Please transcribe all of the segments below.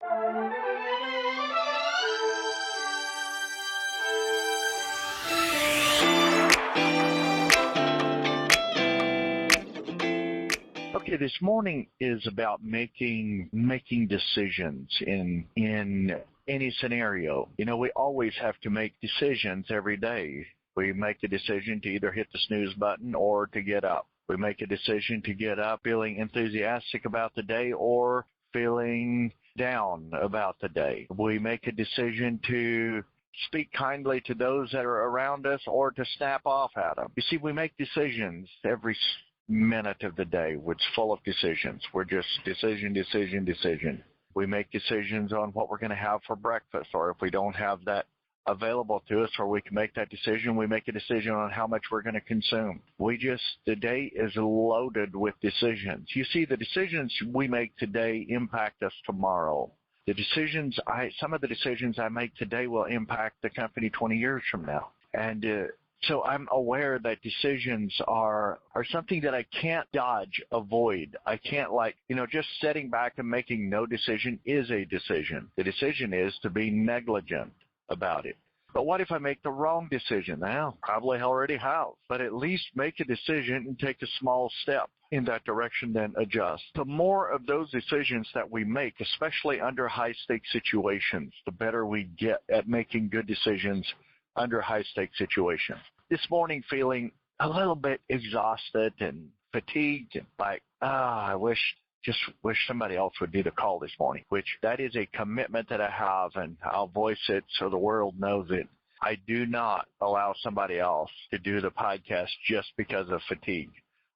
Okay, this morning is about making decisions in any scenario. You know, we always have to make decisions every day. We make a decision to either hit the snooze button or to get up. We make a decision to get up feeling enthusiastic about the day or feeling down about the day. We make a decision to speak kindly to those that are around us or to snap off at them. You see, we make decisions every minute of the day, which is full of decisions. We're just decision. We make decisions on what we're going to have for breakfast, or if we don't have that available to us, or we can make that decision, we make a decision on how much we're going to consume. The day is loaded with decisions. You see, the decisions we make today impact us tomorrow. Some of the decisions I make today will impact the company 20 years from now. And so I'm aware that decisions are something that I can't avoid. I can't just sitting back and making no decision is a decision. The decision is to be negligent about it. But what if I make the wrong decision? Well, probably already have. But at least make a decision and take a small step in that direction, then adjust. The more of those decisions that we make, especially under high-stakes situations, the better we get at making good decisions under high-stakes situations. This morning feeling a little bit exhausted and fatigued and I wish somebody else would do the call this morning, which that is a commitment that I have, and I'll voice it so the world knows it. I do not allow somebody else to do the podcast just because of fatigue.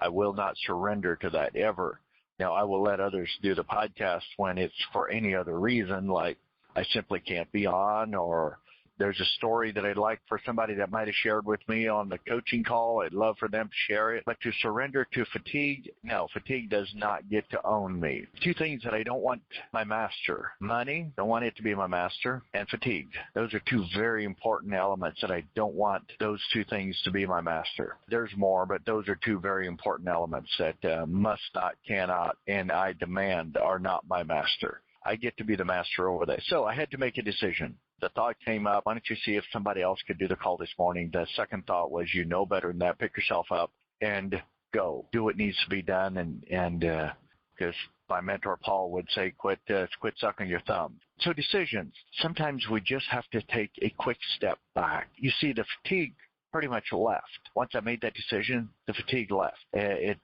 I will not surrender to that ever. Now, I will let others do the podcast when it's for any other reason, like I simply can't be on, or there's a story that I'd like for somebody that might have shared with me on the coaching call. I'd love for them to share it. But to surrender to fatigue, no, fatigue does not get to own me. Two things that I don't want my master. Money, don't want it to be my master, and fatigue. Those are two very important elements that I don't want those two things to be my master. There's more, but those are two very important elements that must not, cannot, and I demand are not my master. I get to be the master over that. So I had to make a decision. The thought came up, why don't you see if somebody else could do the call this morning? The second thought was, you know better than that. Pick yourself up and go. Do what needs to be done. And because my mentor, Paul, would say, quit sucking your thumb. So decisions. Sometimes we just have to take a quick step back. You see, the fatigue pretty much left. Once I made that decision, the fatigue left. It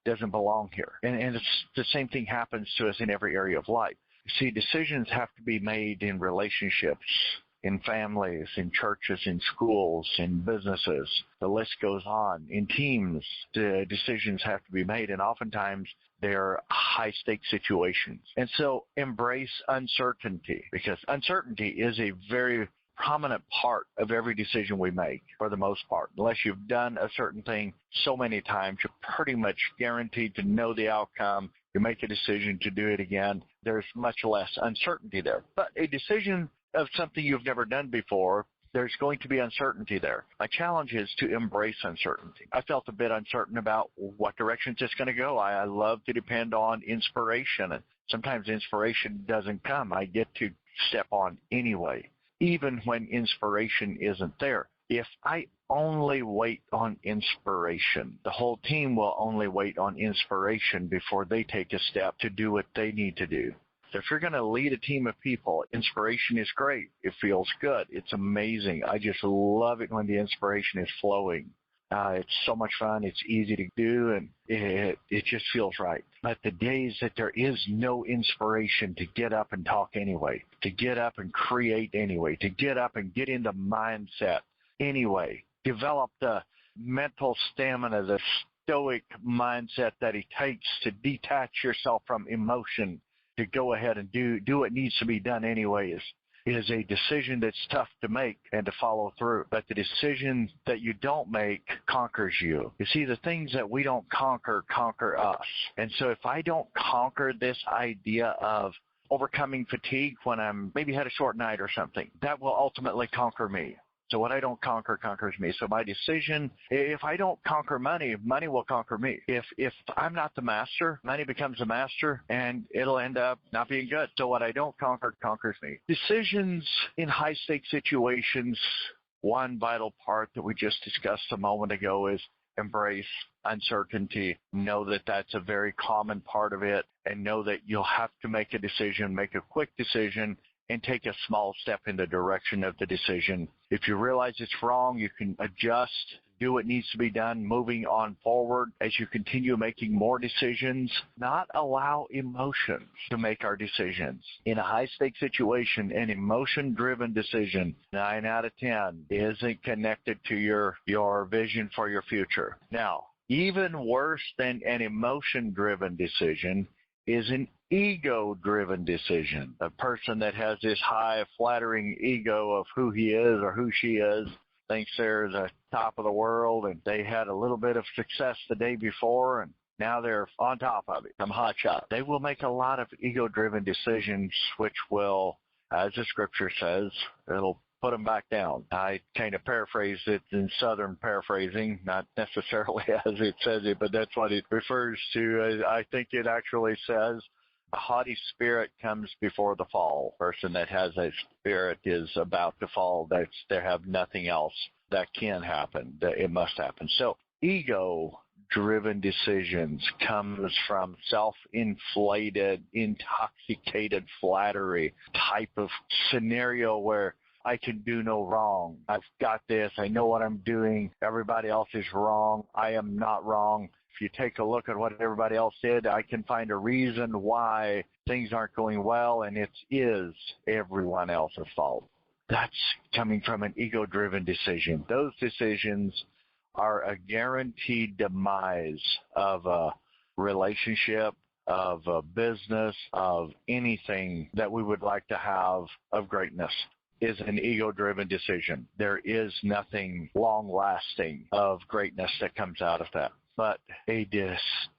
doesn't belong here. And it's the same thing happens to us in every area of life. See, decisions have to be made in relationships, in families, in churches, in schools, in businesses. The list goes on. In teams, the decisions have to be made, and oftentimes they're high-stakes situations. And so embrace uncertainty, because uncertainty is a very prominent part of every decision we make, for the most part. Unless you've done a certain thing so many times, you're pretty much guaranteed to know the outcome. You make a decision to do it again, there's much less uncertainty there. But a decision of something you've never done before, there's going to be uncertainty there. My challenge is to embrace uncertainty. I felt a bit uncertain about what direction it's going to go. I love to depend on inspiration, and sometimes inspiration doesn't come. I get to step on anyway, even when inspiration isn't there. If I only wait on inspiration, the whole team will only wait on inspiration before they take a step to do what they need to do. So if you're going to lead a team of people, inspiration is great. It feels good. It's amazing. I just love it when the inspiration is flowing. It's so much fun. It's easy to do, and it just feels right. But the days that there is no inspiration to get up and talk anyway, to get up and create anyway, to get up and get into mindset anyway, develop the mental stamina, the stoic mindset that it takes to detach yourself from emotion, to go ahead and do what needs to be done anyway is a decision that's tough to make and to follow through. But the decision that you don't make conquers you. You see, the things that we don't conquer us. And so if I don't conquer this idea of overcoming fatigue when I'm maybe had a short night or something, that will ultimately conquer me. So what I don't conquer conquers me. So my decision, if I don't conquer money, money will conquer me. If I'm not the master, money becomes the master, and it'll end up not being good. So what I don't conquer conquers me. Decisions in high-stakes situations, one vital part that we just discussed a moment ago is embrace uncertainty. Know that that's a very common part of it, and know that you'll have to make a decision, make a quick decision, and take a small step in the direction of the decision. If you realize it's wrong, you can adjust, do what needs to be done, moving on forward as you continue making more decisions. Not allow emotions to make our decisions. In a high-stakes situation, an emotion-driven decision, 9 out of 10, isn't connected to your vision for your future. Now, even worse than an emotion-driven decision is an ego-driven decision. A person that has this high, flattering ego of who he is or who she is, thinks they're the top of the world, and they had a little bit of success the day before, and now they're on top of it, some hot shot. They will make a lot of ego-driven decisions, which will, as the scripture says, it'll put them back down. I kind of paraphrase it in Southern paraphrasing, not necessarily as it says it, but that's what it refers to. I think it actually says, a haughty spirit comes before the fall. A person that has a spirit is about to fall. They have nothing else that can happen. It must happen. So ego-driven decisions comes from self-inflated, intoxicated flattery type of scenario where I can do no wrong. I've got this. I know what I'm doing. Everybody else is wrong. I am not wrong. If you take a look at what everybody else did, I can find a reason why things aren't going well, and it is everyone else's fault. That's coming from an ego-driven decision. Those decisions are a guaranteed demise of a relationship, of a business, of anything that we would like to have of greatness. Is an ego-driven decision. There is nothing long-lasting of greatness that comes out of that. But a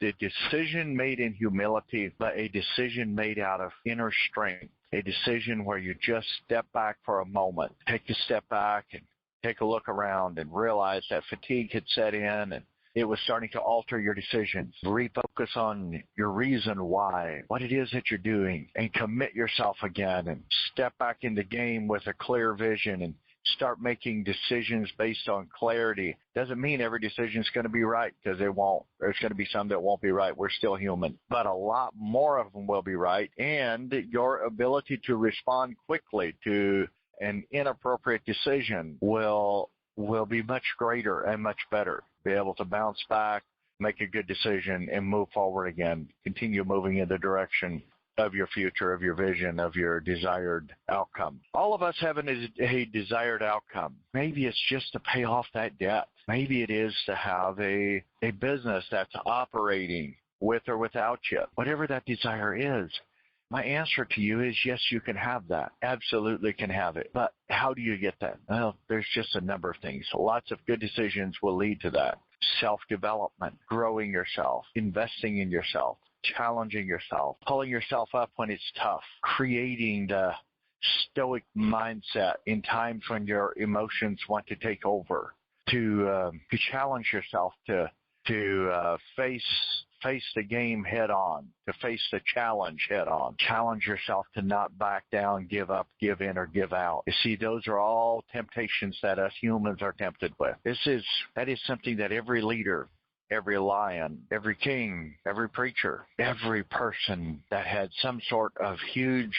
decision made in humility, but a decision made out of inner strength, a decision where you just step back for a moment, take a step back and take a look around and realize that fatigue had set in and it was starting to alter your decisions. Refocus on your reason why, what it is that you're doing, and commit yourself again and step back in the game with a clear vision and start making decisions based on clarity. Doesn't mean every decision is going to be right, because it won't. There's going to be some that won't be right. We're still human. But a lot more of them will be right, and your ability to respond quickly to an inappropriate decision will be much greater and much better. Be able to bounce back, make a good decision, and move forward again. Continue moving in the direction of your future, of your vision, of your desired outcome. All of us have a desired outcome. Maybe it's just to pay off that debt. Maybe it is to have a business that's operating with or without you. Whatever that desire is, my answer to you is yes, you can have that. Absolutely can have it. But how do you get that? Well, there's just a number of things. Lots of good decisions will lead to that. Self-development, growing yourself, investing in yourself, challenging yourself, pulling yourself up when it's tough, creating the stoic mindset in times when your emotions want to take over, to challenge yourself to face the game head on, to face the challenge head on. Challenge yourself to not back down, give up, give in, or give out. You see, those are all temptations that us humans are tempted with. That is something that every leader, every lion, every king, every preacher, every person that had some sort of huge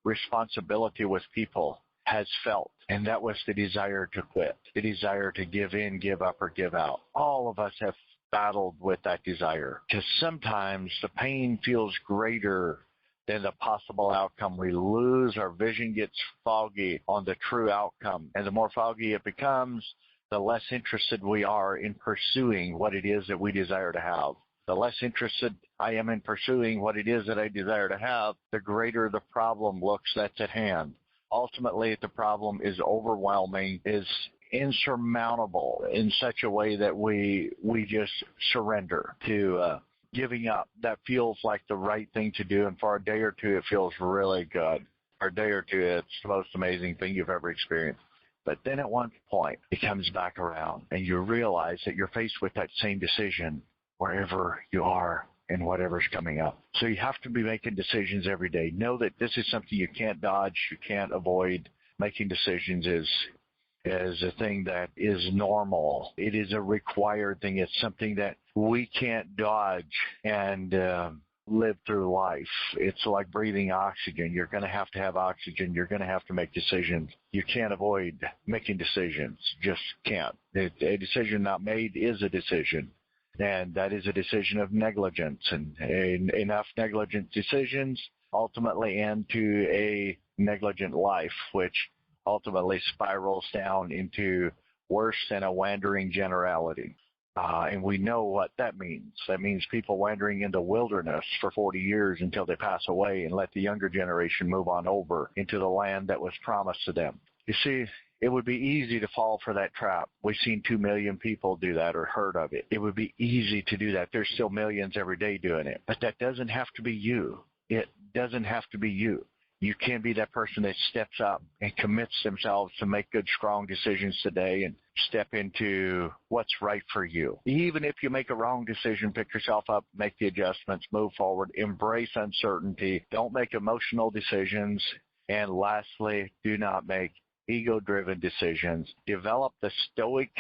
responsibility with people has felt. And that was the desire to quit, the desire to give in, give up, or give out. All of us have battled with that desire, because sometimes the pain feels greater than the possible outcome. We lose, our vision gets foggy on the true outcome. And the more foggy it becomes, the less interested we are in pursuing what it is that we desire to have. The less interested I am in pursuing what it is that I desire to have, the greater the problem looks that's at hand. Ultimately, the problem is overwhelming, is insurmountable in such a way that we just surrender to giving up. That feels like the right thing to do, and for a day or two, it feels really good. For a day or two, it's the most amazing thing you've ever experienced. But then at one point, it comes back around, and you realize that you're faced with that same decision wherever you are and whatever's coming up. So you have to be making decisions every day. Know that this is something you can't dodge, you can't avoid. Making decisions is a thing that is normal. It is a required thing. It's something that we can't dodge and live through life. It's like breathing oxygen. You're going to have oxygen. You're going to have to make decisions. You can't avoid making decisions. Just can't. A decision not made is a decision. And that is a decision of negligence. And enough negligent decisions ultimately end to a negligent life, which ultimately spirals down into worse than a wandering generality. And we know what that means. That means people wandering in the wilderness for 40 years until they pass away and let the younger generation move on over into the land that was promised to them. You see, it would be easy to fall for that trap. We've seen 2 million people do that or heard of it. It would be easy to do that. There's still millions every day doing it. But that doesn't have to be you. It doesn't have to be you. You can be that person that steps up and commits themselves to make good, strong decisions today and step into what's right for you. Even if you make a wrong decision, pick yourself up, make the adjustments, move forward, embrace uncertainty. Don't make emotional decisions. And lastly, do not make ego-driven decisions. Develop the stoic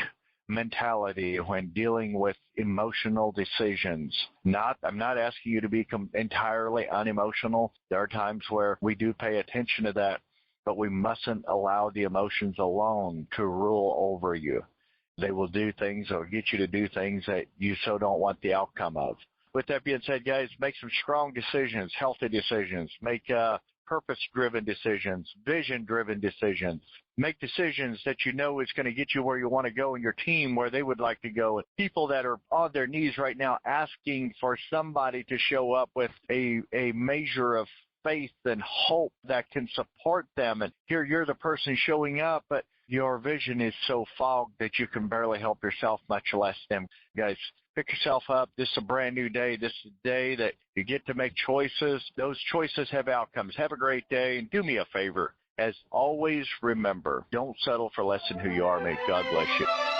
mentality when dealing with emotional decisions. I'm not asking you to be entirely unemotional. There are times where we do pay attention to that, but we mustn't allow the emotions alone to rule over you. They will do things or get you to do things that you so don't want the outcome of. With that being said, guys, make some strong decisions, healthy decisions. Make purpose-driven decisions, vision-driven decisions. Make decisions that you know is going to get you where you want to go and your team where they would like to go. And people that are on their knees right now asking for somebody to show up with a measure of faith and hope that can support them. And here you're the person showing up, but your vision is so fogged that you can barely help yourself, much less them. Guys, pick yourself up. This is a brand new day. This is a day that you get to make choices. Those choices have outcomes. Have a great day, and do me a favor. As always, remember, don't settle for less than who you are. May God bless you.